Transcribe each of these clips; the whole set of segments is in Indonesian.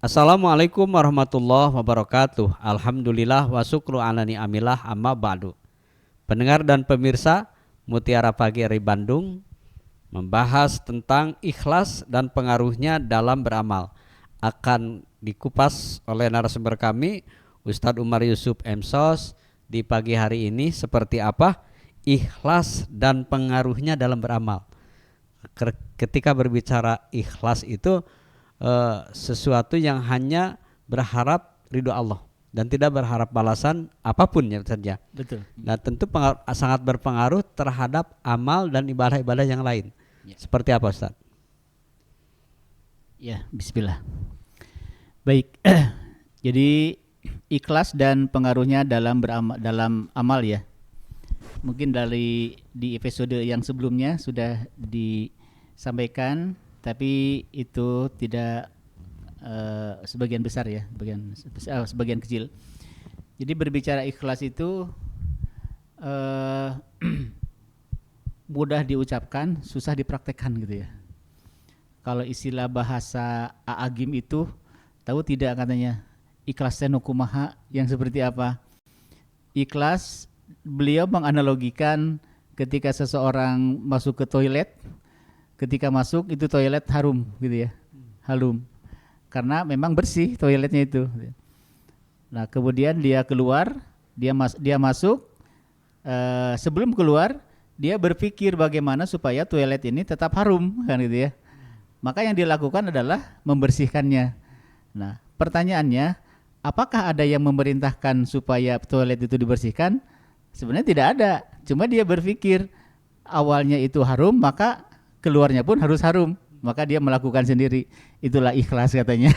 Assalamualaikum warahmatullahi wabarakatuh. Alhamdulillah wa syukru ala ni'amillah amma ba'du. Pendengar dan pemirsa Mutiara Pagi dari Bandung membahas tentang ikhlas dan pengaruhnya dalam beramal. Akan dikupas oleh narasumber kami Ustadz Umar Yusuf M.Sos di pagi hari ini seperti apa ikhlas dan pengaruhnya dalam beramal. Ketika berbicara ikhlas itu sesuatu yang hanya berharap ridho Allah dan tidak berharap balasan apapun ya saja. Betul. Nah tentu sangat berpengaruh terhadap amal dan ibadah-ibadah yang lain. Ya. Seperti apa Ustaz? Ya, bismillah. Baik. Jadi ikhlas dan pengaruhnya dalam amal ya. Mungkin di episode yang sebelumnya sudah disampaikan, tapi itu tidak sebagian besar ya, sebagian kecil. Jadi berbicara ikhlas itu mudah diucapkan, susah dipraktekkan gitu ya. Kalau istilah bahasa A'agim itu tahu tidak katanya ikhlas kumaha yang seperti apa? Ikhlas beliau menganalogikan ketika seseorang masuk ke toilet, ketika masuk itu toilet harum gitu ya, harum karena memang bersih toiletnya itu. Nah kemudian dia keluar, dia masuk, sebelum keluar dia berpikir bagaimana supaya toilet ini tetap harum kan gitu ya. Maka yang dilakukan adalah membersihkannya. Nah pertanyaannya, apakah ada yang memerintahkan supaya toilet itu dibersihkan? Sebenarnya tidak ada, cuma dia berpikir awalnya itu harum maka keluarnya pun harus harum, maka dia melakukan sendiri. Itulah ikhlas katanya.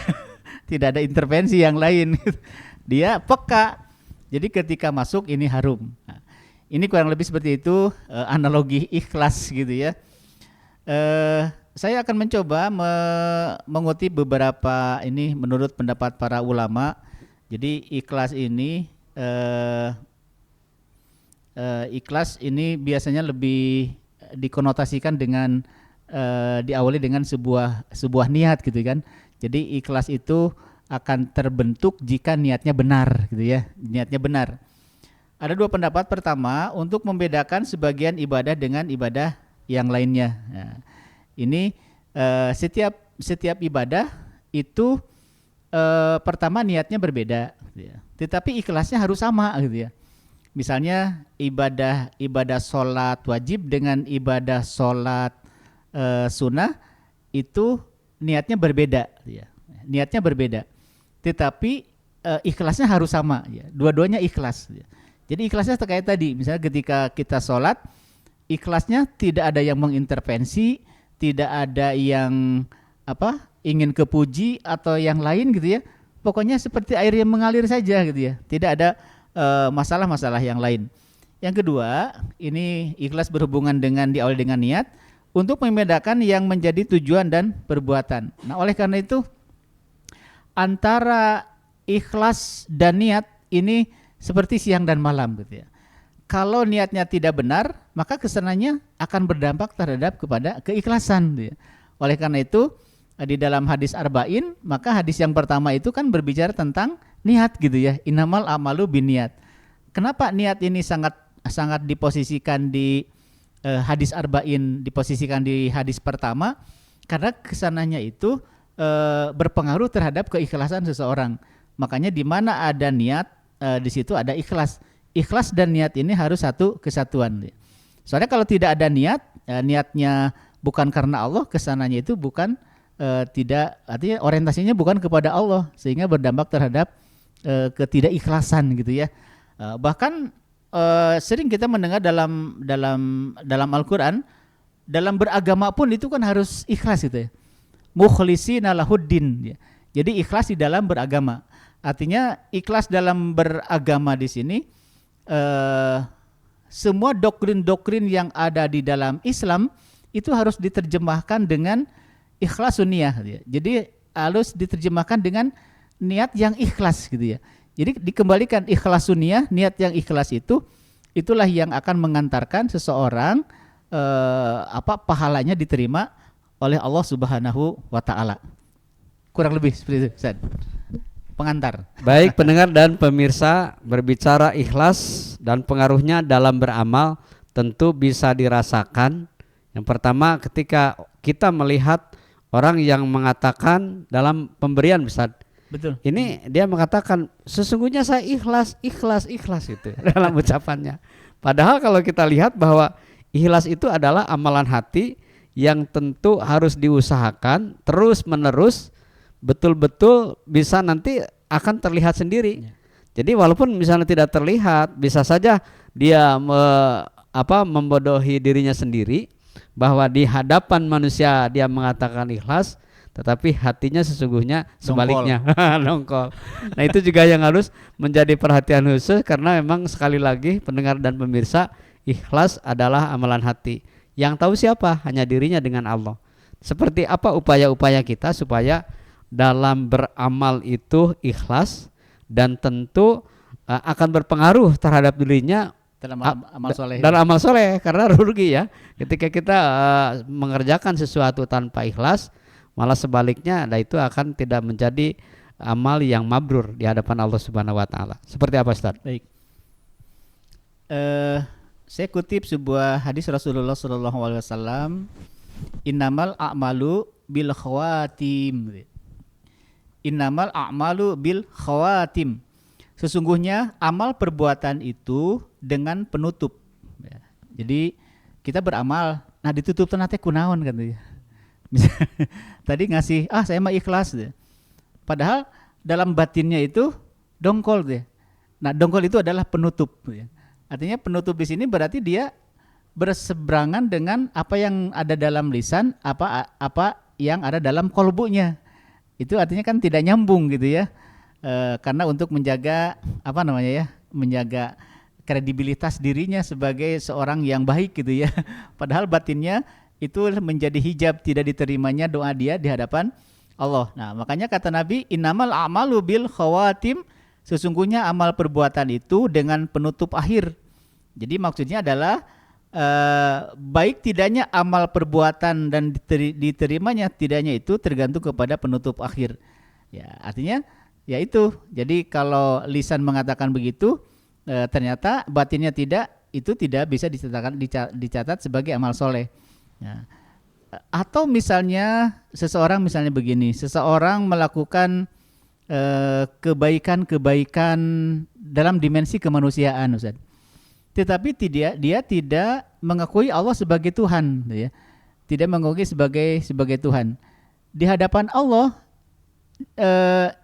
Tidak ada intervensi yang lain. Dia peka. Jadi ketika masuk ini harum. Nah, ini kurang lebih seperti itu analogi ikhlas gitu ya. Saya akan mencoba mengutip beberapa ini menurut pendapat para ulama. Jadi ikhlas ini biasanya lebih dikonotasikan dengan diawali dengan sebuah niat gitu kan. Jadi ikhlas itu akan terbentuk jika niatnya benar gitu ya. Niatnya benar. Ada dua pendapat. Pertama, untuk membedakan sebagian ibadah dengan ibadah yang lainnya. Nah, ini setiap ibadah itu pertama niatnya berbeda gitu ya. Tetapi ikhlasnya harus sama gitu ya. Misalnya ibadah sholat wajib dengan ibadah sholat sunnah itu niatnya berbeda ya. Niatnya berbeda. Tetapi ikhlasnya harus sama ya. Dua-duanya ikhlas ya. Jadi ikhlasnya terkait tadi, misalnya ketika kita sholat, ikhlasnya tidak ada yang mengintervensi, tidak ada yang ingin kepuji atau yang lain gitu ya. Pokoknya seperti air yang mengalir saja gitu ya. Tidak ada masalah-masalah yang lain. Yang kedua, ini ikhlas berhubungan dengan diawali dengan niat untuk membedakan yang menjadi tujuan dan perbuatan. Nah, oleh karena itu antara ikhlas dan niat ini seperti siang dan malam gitu ya. Kalau niatnya tidak benar, maka kesananya akan berdampak terhadap kepada keikhlasan gitu ya. Oleh karena itu di dalam hadis arba'in, maka hadis yang pertama itu kan berbicara tentang niat gitu ya. Innamal amalu binniyat. Kenapa niat ini sangat diposisikan di hadis arba'in, diposisikan di hadis pertama? Karena kesananya itu berpengaruh terhadap keikhlasan seseorang. Makanya di mana ada niat, di situ ada ikhlas. Ikhlas dan niat ini harus satu kesatuan. Soalnya kalau tidak ada niat, niatnya bukan karena Allah, kesananya itu bukan artinya orientasinya bukan kepada Allah, sehingga berdampak terhadap ketidakikhlasan gitu ya. Bahkan sering kita mendengar dalam Al-Quran, dalam beragama pun itu kan harus ikhlas gitu ya. Mukhlishina lahuddin ya. Jadi ikhlas di dalam beragama. Artinya ikhlas dalam beragama di sini semua doktrin-doktrin yang ada di dalam Islam itu harus diterjemahkan dengan ikhlas sunniyah gitu ya. Jadi harus diterjemahkan dengan niat yang ikhlas gitu ya. Jadi dikembalikan ikhlas sunniyah, niat yang ikhlas itulah yang akan mengantarkan seseorang pahalanya diterima oleh Allah Subhanahu wa taala. kurang lebih seperti itu, Ustaz. Pengantar. Baik pendengar dan pemirsa, berbicara ikhlas dan pengaruhnya dalam beramal tentu bisa dirasakan. Yang pertama ketika kita melihat orang yang mengatakan dalam pemberian Ustaz, Betul. ini dia mengatakan sesungguhnya saya ikhlas itu dalam ucapannya. Padahal kalau kita lihat bahwa ikhlas itu adalah amalan hati yang tentu harus diusahakan terus menerus, betul-betul bisa nanti akan terlihat sendiri. Jadi walaupun misalnya tidak terlihat, bisa saja dia membodohi dirinya sendiri, bahwa di hadapan manusia dia mengatakan ikhlas, tetapi hatinya sesungguhnya sebaliknya, nongkol. Nah itu juga yang harus menjadi perhatian khusus, karena memang sekali lagi pendengar dan pemirsa, ikhlas adalah amalan hati. Yang tahu siapa? Hanya dirinya dengan Allah. Seperti apa upaya-upaya kita supaya dalam beramal itu ikhlas, dan tentu akan berpengaruh terhadap dirinya Dalam amal soleh. dalam amal soleh, karena rugi ya ketika kita mengerjakan sesuatu tanpa ikhlas, malah sebaliknya, nah itu akan tidak menjadi amal yang mabrur di hadapan Allah Subhanahu wa taala. Seperti apa Ustaz? Baik. Saya kutip sebuah hadis Rasulullah sallallahu alaihi wasallam, innamal a'malu bil khawatim. Innamal a'malu bil khawatim. Sesungguhnya amal perbuatan itu dengan penutup. Ya. Jadi kita beramal, nah ditutup teh kunaon kan ya. Tadi ngasih, saya mah ikhlas deh. Padahal dalam batinnya itu dongkol deh. Nah dongkol itu adalah penutup. Ya. Artinya penutup di sini berarti dia berseberangan dengan apa yang ada dalam lisan, apa yang ada dalam kolbunya. Itu artinya kan tidak nyambung gitu ya. Karena untuk menjaga menjaga kredibilitas dirinya sebagai seorang yang baik gitu ya. Padahal batinnya itu menjadi hijab tidak diterimanya doa dia di hadapan Allah. Nah, makanya kata Nabi, innamal a'malu bil khawatim, sesungguhnya amal perbuatan itu dengan penutup akhir. Jadi maksudnya adalah baik tidaknya amal perbuatan dan diterimanya tidaknya itu tergantung kepada penutup akhir. Ya, artinya ya itu. Jadi kalau lisan mengatakan begitu, ternyata batinnya tidak, itu tidak bisa dicatat sebagai amal soleh. Ya. Atau misalnya seseorang misalnya seseorang melakukan kebaikan dalam dimensi kemanusiaan, Ustaz. Tetapi dia tidak mengakui Allah sebagai Tuhan, ya. Tidak mengakui sebagai Tuhan. Di hadapan Allah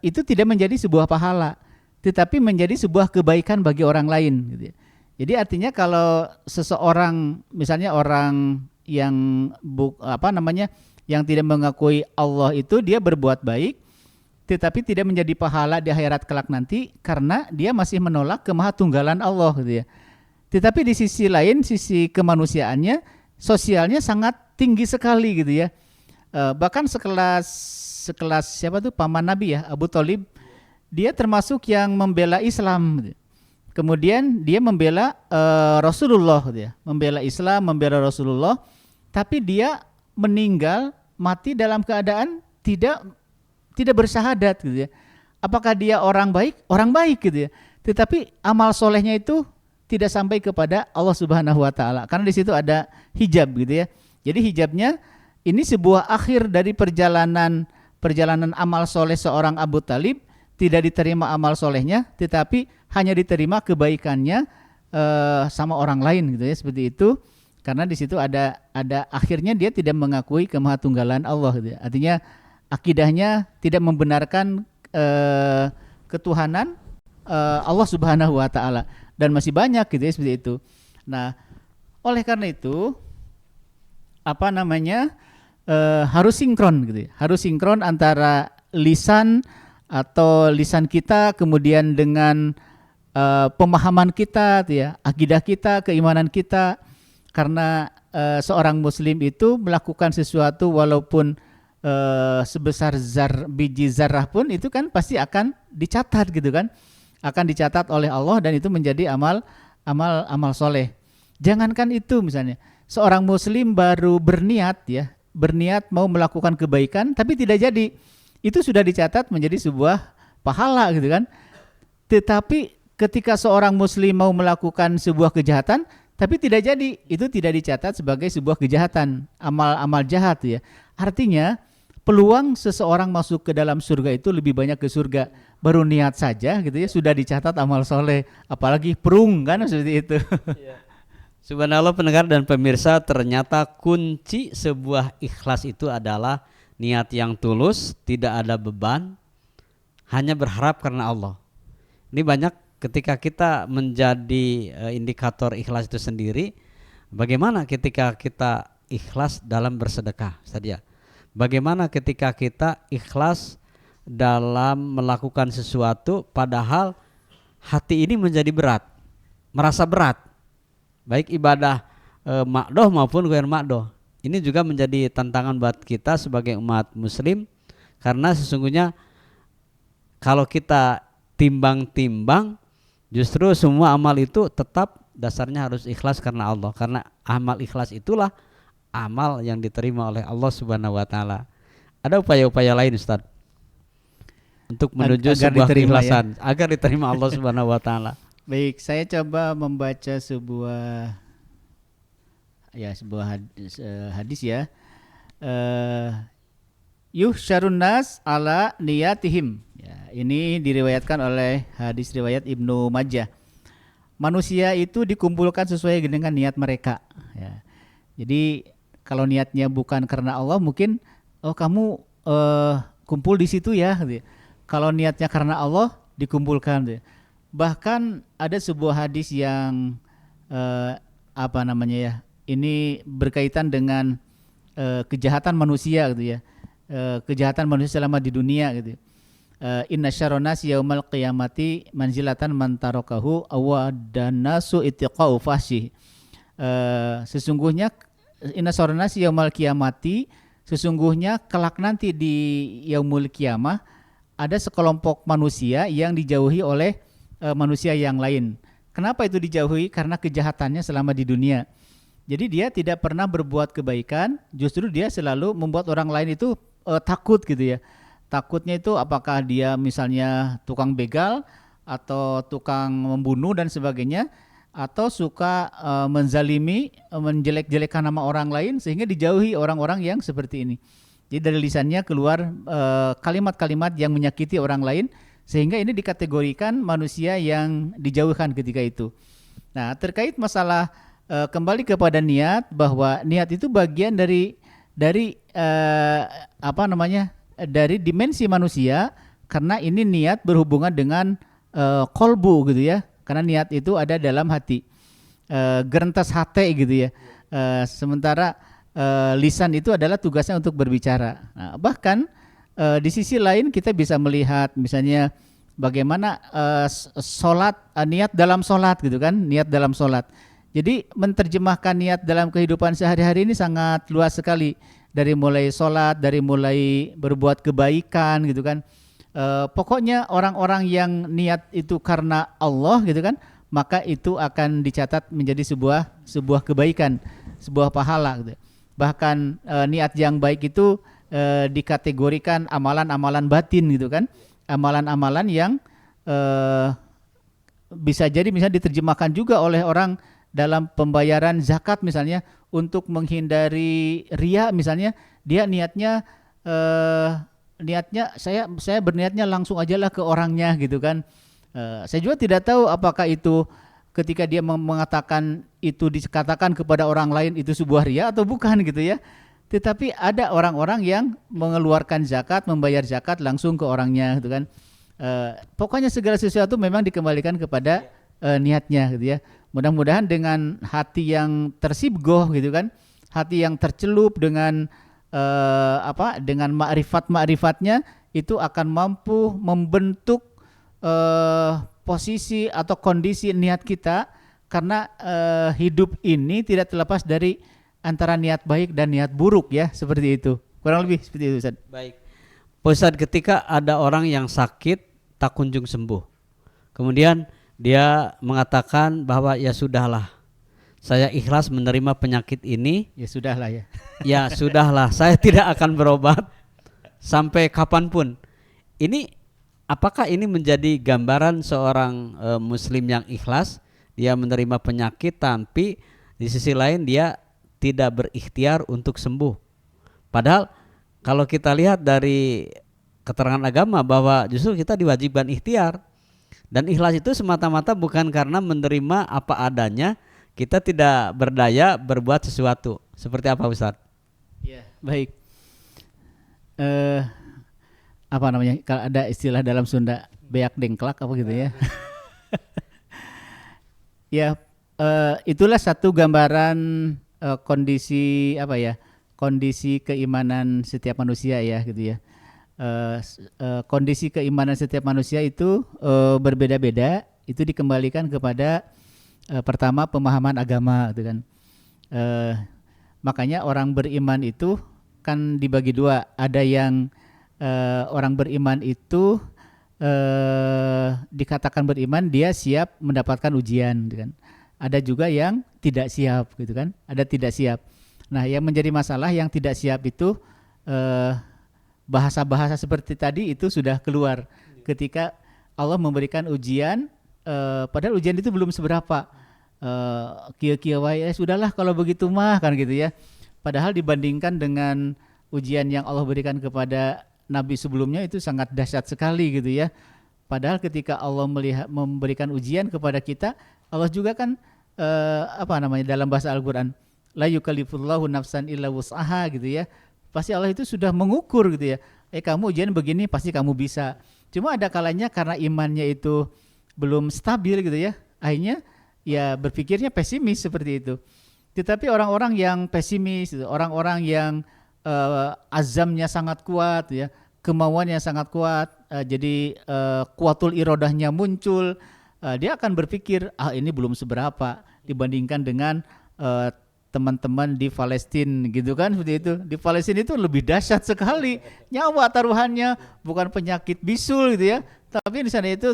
itu tidak menjadi sebuah pahala, tetapi menjadi sebuah kebaikan bagi orang lain, gitu ya. Jadi artinya kalau seseorang misalnya orang yang yang tidak mengakui Allah itu dia berbuat baik, tetapi tidak menjadi pahala di akhirat kelak nanti karena dia masih menolak kemahatunggalan Allah, gitu ya. Tetapi di sisi lain, sisi kemanusiaannya, sosialnya sangat tinggi sekali gitu ya. Bahkan sekelas siapa tuh paman Nabi ya, Abu Thalib, dia termasuk yang membela Islam gitu. Kemudian dia membela Rasulullah gitu ya. Membela Islam, membela Rasulullah, tapi dia meninggal mati dalam keadaan tidak bersyahadat gitu ya. Apakah dia orang baik? Orang baik gitu ya. Tetapi amal solehnya itu tidak sampai kepada Allah Subhanahu wa taala. Karena di situ ada hijab gitu ya. Jadi hijabnya ini sebuah akhir dari perjalanan amal soleh seorang Abu Thalib, tidak diterima amal solehnya, tetapi hanya diterima kebaikannya sama orang lain gitu ya, seperti itu. Karena di situ ada akhirnya dia tidak mengakui kemahatunggalan Allah gitu ya. Artinya akidahnya tidak membenarkan ketuhanan Allah Subhanahu wa taala, dan masih banyak gitu ya seperti itu. Nah, oleh karena itu harus sinkron gitu ya. Harus sinkron antara lisan kita kemudian dengan pemahaman kita gitu ya, akidah kita, keimanan kita. Karena seorang muslim itu melakukan sesuatu walaupun sebesar biji zarrah pun itu kan pasti akan dicatat gitu kan. Akan dicatat oleh Allah dan itu menjadi amal soleh. Jangankan itu, misalnya seorang muslim baru berniat mau melakukan kebaikan tapi tidak jadi. itu sudah dicatat menjadi sebuah pahala gitu kan. Tetapi ketika seorang muslim mau melakukan sebuah kejahatan tapi tidak jadi, itu tidak dicatat sebagai sebuah kejahatan, amal jahat ya. Artinya peluang seseorang masuk ke dalam surga itu lebih banyak ke surga baru niat saja gitu ya sudah dicatat amal soleh, apalagi perung kan seperti itu. Subhanallah pendengar dan pemirsa, ternyata kunci sebuah ikhlas itu adalah niat yang tulus, tidak ada beban, hanya berharap karena Allah. Ini banyak ketika kita menjadi indikator ikhlas itu sendiri. Bagaimana ketika kita ikhlas dalam bersedekah saja? Bagaimana ketika kita ikhlas dalam melakukan sesuatu padahal hati ini menjadi berat, merasa berat, baik ibadah makdoh maupun ghair makdoh. Ini juga menjadi tantangan buat kita sebagai umat muslim, karena sesungguhnya kalau kita timbang-timbang, justru semua amal itu tetap dasarnya harus ikhlas karena Allah, karena amal ikhlas itulah amal yang diterima oleh Allah Subhanahu wa taala. Ada upaya-upaya lain Ustaz untuk menuju sebuah keikhlasan agar diterima Allah Subhanahu wa taala. Baik, saya coba membaca sebuah hadis ya. Yuhsyarun nas ala niyatihim. Ya, ini diriwayatkan oleh hadis riwayat Ibnu Majah. Manusia itu dikumpulkan sesuai dengan niat mereka. Ya. Jadi kalau niatnya bukan karena Allah, mungkin kamu kumpul di situ ya. Gitu. Kalau niatnya karena Allah, dikumpulkan. Gitu. Bahkan ada sebuah hadis yang ini berkaitan dengan kejahatan manusia gitu ya. Kejahatan manusia selama di dunia gitu. Inna syarronas yaumal qiyamati manzilatan man tarakahu awadanasu itiqau fahsyih. Sesungguhnya inna syarronas yaumal qiyamati, sesungguhnya kelak nanti di yaumul qiyamah ada sekelompok manusia yang dijauhi oleh manusia yang lain. Kenapa itu dijauhi? Karena kejahatannya selama di dunia. Jadi dia tidak pernah berbuat kebaikan, justru dia selalu membuat orang lain itu takut gitu ya. Takutnya itu apakah dia misalnya tukang begal atau tukang membunuh dan sebagainya, atau suka menzalimi, menjelek-jelekan nama orang lain, sehingga dijauhi orang-orang yang seperti ini. Jadi dari lisannya keluar kalimat-kalimat yang menyakiti orang lain, sehingga ini dikategorikan manusia yang dijauhkan ketika itu. Nah, terkait masalah kembali kepada niat, bahwa niat itu bagian dari dari dimensi manusia, karena ini niat berhubungan dengan kolbu gitu ya, karena niat itu ada dalam hati, gerentas hati gitu ya. Sementara lisan itu adalah tugasnya untuk berbicara. Nah, bahkan di sisi lain kita bisa melihat misalnya bagaimana niat dalam sholat gitu kan, niat dalam sholat. Jadi menerjemahkan niat dalam kehidupan sehari-hari ini sangat luas sekali. Dari mulai sholat, dari mulai berbuat kebaikan gitu kan. Pokoknya orang-orang yang niat itu karena Allah gitu kan, maka itu akan dicatat menjadi sebuah kebaikan, sebuah pahala gitu. Bahkan niat yang baik itu dikategorikan amalan-amalan batin gitu kan. Amalan-amalan yang bisa jadi misalnya diterjemahkan juga oleh orang dalam pembayaran zakat misalnya, untuk menghindari riya misalnya, dia niatnya saya berniatnya langsung ajalah ke orangnya gitu kan. Saya juga tidak tahu apakah itu ketika dia mengatakan itu dikatakan kepada orang lain itu sebuah riya atau bukan gitu ya. Tetapi ada orang-orang yang mengeluarkan zakat, membayar zakat langsung ke orangnya gitu kan. Pokoknya segala sesuatu memang dikembalikan kepada niatnya gitu ya. Mudah-mudahan dengan hati yang tersibgoh gitu kan, hati yang tercelup dengan dengan ma'rifat-ma'rifatnya, itu akan mampu membentuk posisi atau kondisi niat kita, karena hidup ini tidak terlepas dari antara niat baik dan niat buruk ya, seperti itu. Kurang lebih seperti itu Ustaz. Baik. Ustaz, ketika ada orang yang sakit tak kunjung sembuh, kemudian dia mengatakan bahwa ya sudahlah, saya ikhlas menerima penyakit ini. Ya sudahlah ya. Ya sudahlah, saya tidak akan berobat. sampai kapanpun. Ini apakah ini menjadi gambaran seorang muslim yang ikhlas, dia menerima penyakit tapi di sisi lain dia tidak berikhtiar untuk sembuh. Padahal kalau kita lihat dari keterangan agama bahwa justru kita diwajibkan ikhtiar. Dan ikhlas itu semata-mata bukan karena menerima apa adanya, kita tidak berdaya berbuat sesuatu. Seperti apa Ustaz? Ya, baik. Apa namanya? Kalau ada istilah dalam Sunda, beak dengklak apa gitu ya. Ya, itulah satu gambaran kondisi apa ya? Kondisi keimanan setiap manusia ya gitu ya. Kondisi keimanan setiap manusia itu berbeda-beda. Itu dikembalikan kepada pertama pemahaman agama, gitu kan. Makanya orang beriman itu kan dibagi dua. Ada yang orang beriman itu dikatakan beriman, dia siap mendapatkan ujian, gitu kan. Ada juga yang tidak siap, gitu kan. Ada tidak siap. Nah, yang menjadi masalah yang tidak siap itu bahasa-bahasa seperti tadi itu sudah keluar ketika Allah memberikan ujian, padahal ujian itu belum seberapa. Kia-kia wae, sudahlah kalau begitu mah, kan gitu ya. Padahal dibandingkan dengan ujian yang Allah berikan kepada nabi sebelumnya itu sangat dahsyat sekali gitu ya. Padahal ketika Allah memberikan ujian kepada kita, Allah juga kan dalam bahasa Al-Qur'an, la yukallifullahu nafsan illa wus'aha gitu ya. Pasti Allah itu sudah mengukur gitu ya. Kamu ujian begini pasti kamu bisa. Cuma ada kalanya karena imannya itu belum stabil gitu ya. Akhirnya ya berpikirnya pesimis seperti itu. Tetapi orang-orang yang pesimis, orang-orang yang azamnya sangat kuat ya, kemauannya sangat kuat, jadi kuatul irodahnya muncul, dia akan berpikir ini belum seberapa dibandingkan dengan teman-teman di Palestina gitu kan, seperti itu. Di Palestina itu lebih dahsyat sekali, nyawa taruhannya, bukan penyakit bisul gitu ya. Tapi di sana itu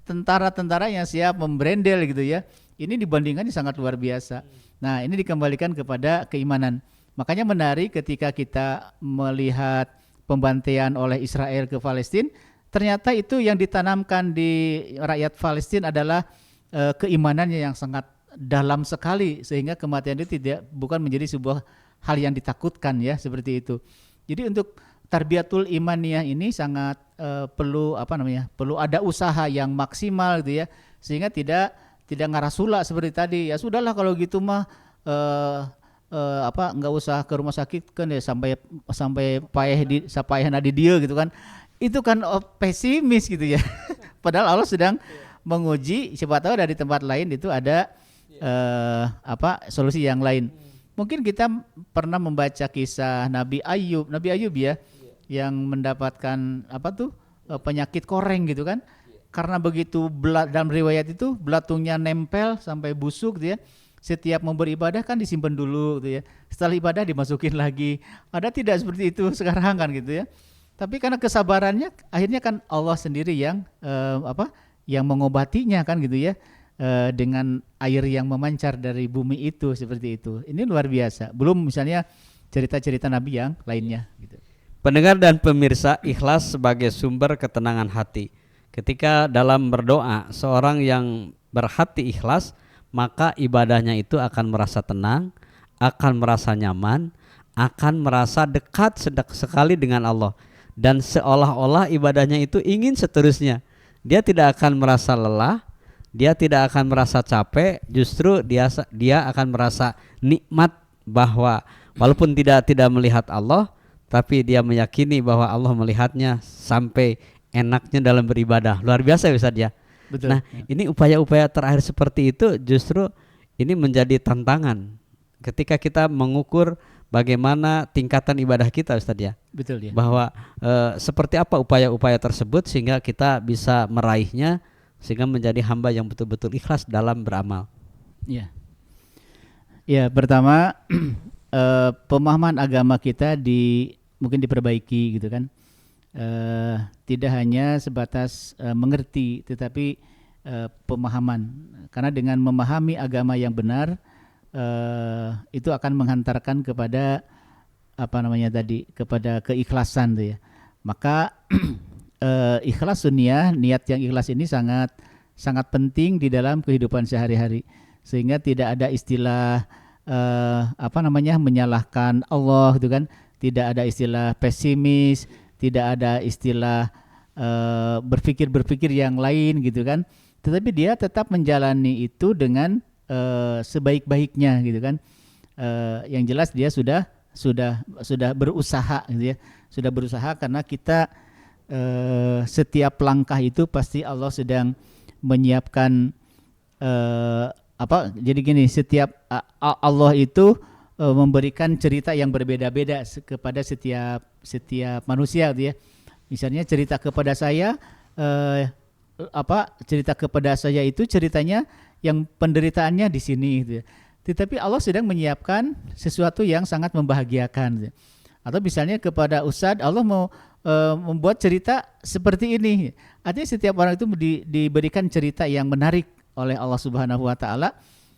tentara-tentara yang siap memberendel gitu ya. Ini dibandingkan sangat luar biasa. Nah, ini dikembalikan kepada keimanan. Makanya menarik ketika kita melihat pembantaian oleh Israel ke Palestina, ternyata itu yang ditanamkan di rakyat Palestina adalah keimanannya yang sangat dalam sekali, sehingga kematian itu bukan menjadi sebuah hal yang ditakutkan ya, seperti itu. Jadi untuk tarbiyatul imaniyah ini sangat perlu ada usaha yang maksimal gitu ya, sehingga tidak ngarasula seperti tadi. Ya sudahlah kalau gitu mah nggak usah ke rumah sakit kan ya, sampai payah di dia gitu kan. Itu kan pesimis gitu ya. Padahal Allah sedang menguji, siapa tahu dari tempat lain itu ada solusi yang lain. Mungkin kita pernah membaca kisah Nabi Ayub ya, yang mendapatkan penyakit koreng gitu kan. Karena begitu dalam riwayat itu belatungnya nempel sampai busuk gitu ya. Setiap beribadah kan disimpan dulu gitu ya. Setelah ibadah dimasukin lagi. Ada tidak seperti itu sekarang kan gitu ya. Tapi karena kesabarannya akhirnya kan Allah sendiri yang yang mengobatinya kan gitu ya. Dengan air yang memancar dari bumi itu, seperti itu. Ini luar biasa. Belum misalnya cerita-cerita Nabi yang lainnya gitu. Pendengar dan pemirsa, ikhlas sebagai sumber ketenangan hati. Ketika dalam berdoa, seorang yang berhati ikhlas, maka ibadahnya itu akan merasa tenang, akan merasa nyaman, akan merasa dekat sekali dengan Allah. Dan seolah-olah ibadahnya itu ingin seterusnya. Dia tidak akan merasa lelah, dia tidak akan merasa capek, justru dia akan merasa nikmat bahwa walaupun tidak melihat Allah, tapi dia meyakini bahwa Allah melihatnya sampai enaknya dalam beribadah. Luar biasa Ustaz ya. Betul. Nah, ini upaya-upaya terakhir seperti itu justru ini menjadi tantangan ketika kita mengukur bagaimana tingkatan ibadah kita Ustaz ya. Betul ya. Bahwa seperti apa upaya-upaya tersebut sehingga kita bisa meraihnya, sehingga menjadi hamba yang betul-betul ikhlas dalam beramal. Ya. Ya, pertama pemahaman agama kita mungkin diperbaiki gitu kan. Tidak hanya sebatas mengerti, tetapi pemahaman. Karena dengan memahami agama yang benar, itu akan menghantarkan kepada kepada keikhlasan tuh ya. Maka ikhlas sunniyah, niat yang ikhlas ini sangat sangat penting di dalam kehidupan sehari-hari, sehingga tidak ada istilah menyalahkan Allah gitu kan, tidak ada istilah pesimis, tidak ada istilah berpikir yang lain gitu kan, tetapi dia tetap menjalani itu dengan sebaik-baiknya gitu kan. Yang jelas dia sudah berusaha gitu ya, sudah berusaha, karena kita setiap langkah itu pasti Allah sedang menyiapkan jadi gini, setiap Allah itu memberikan cerita yang berbeda-beda kepada setiap manusia gitu ya. Misalnya cerita kepada saya cerita kepada saya itu ceritanya yang penderitaannya di sini gitu ya. Tetapi Allah sedang menyiapkan sesuatu yang sangat membahagiakan gitu ya. Atau misalnya kepada Ustadz, Allah mau membuat cerita seperti ini. Artinya setiap orang itu diberikan cerita yang menarik oleh Allah Subhanahu wa taala.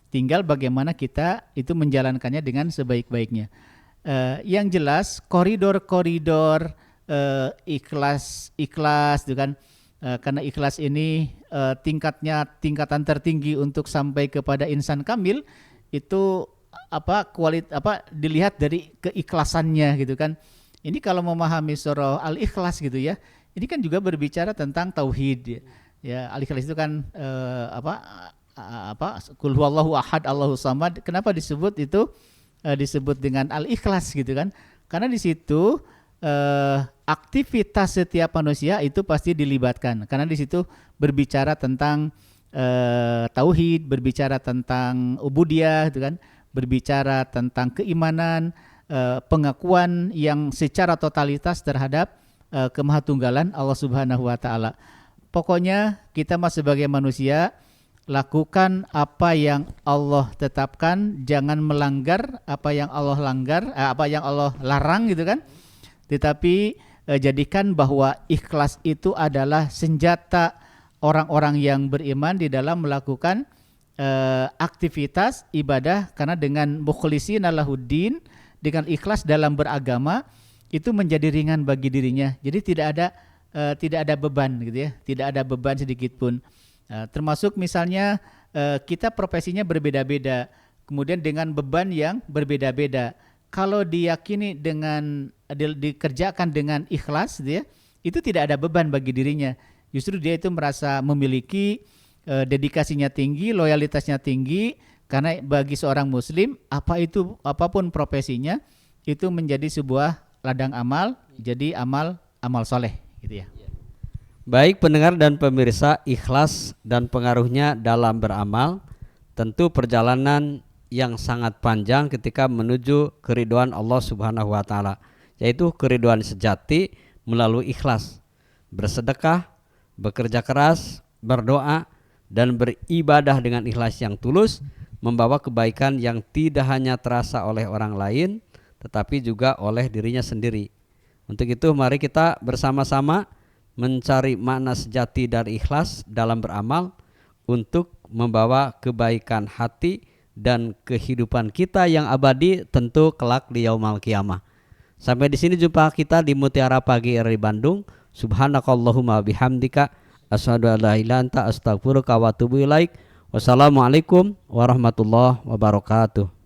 Tinggal bagaimana kita itu menjalankannya dengan sebaik-baiknya. Yang jelas koridor-koridor ikhlas itu kan, karena ikhlas ini tingkatan tertinggi untuk sampai kepada insan kamil itu dilihat dari keikhlasannya gitu kan. Ini kalau memahami surah Al-Ikhlas gitu ya, ini kan juga berbicara tentang tauhid ya. Al-Ikhlas itu kan Qul huwallahu ahad Allahus samad. Kenapa disebut itu disebut dengan Al-Ikhlas gitu kan? Karena di situ aktivitas setiap manusia itu pasti dilibatkan. Karena di situ berbicara tentang tauhid, berbicara tentang ubudiyah gitu kan, berbicara tentang keimanan, pengakuan yang secara totalitas terhadap kemahatunggalan Allah Subhanahu wa taala. Pokoknya kita sebagai manusia lakukan apa yang Allah tetapkan, jangan melanggar apa yang Allah larang gitu kan. Tetapi jadikan bahwa ikhlas itu adalah senjata orang-orang yang beriman di dalam melakukan aktivitas ibadah, karena dengan mukhlisina lahuddin, dengan ikhlas dalam beragama itu menjadi ringan bagi dirinya. Jadi tidak ada beban gitu ya, tidak ada beban sedikit pun. Termasuk misalnya kita profesinya berbeda-beda, kemudian dengan beban yang berbeda-beda. Kalau diyakini dikerjakan dengan ikhlas gitu ya, itu tidak ada beban bagi dirinya. Justru dia itu merasa memiliki dedikasinya tinggi, loyalitasnya tinggi, karena bagi seorang muslim apapun profesinya itu menjadi sebuah ladang amal, jadi amal soleh gitu ya. Baik pendengar dan pemirsa, ikhlas dan pengaruhnya dalam beramal, tentu perjalanan yang sangat panjang ketika menuju keridhaan Allah Subhanahu wa taala, yaitu keridhaan sejati melalui ikhlas, bersedekah, bekerja keras, berdoa dan beribadah dengan ikhlas yang tulus, membawa kebaikan yang tidak hanya terasa oleh orang lain tetapi juga oleh dirinya sendiri. Untuk itu mari kita bersama-sama mencari makna sejati dari ikhlas dalam beramal untuk membawa kebaikan hati dan kehidupan kita yang abadi tentu kelak di yaumul qiyamah. Sampai di sini jumpa kita di Mutiara Pagi RRI Bandung. Subhanakallahumma bihamdika asyhadu an la ilaha illa anta astaghfiruka wa atubu ilaik. Wassalamualaikum warahmatullahi wabarakatuh.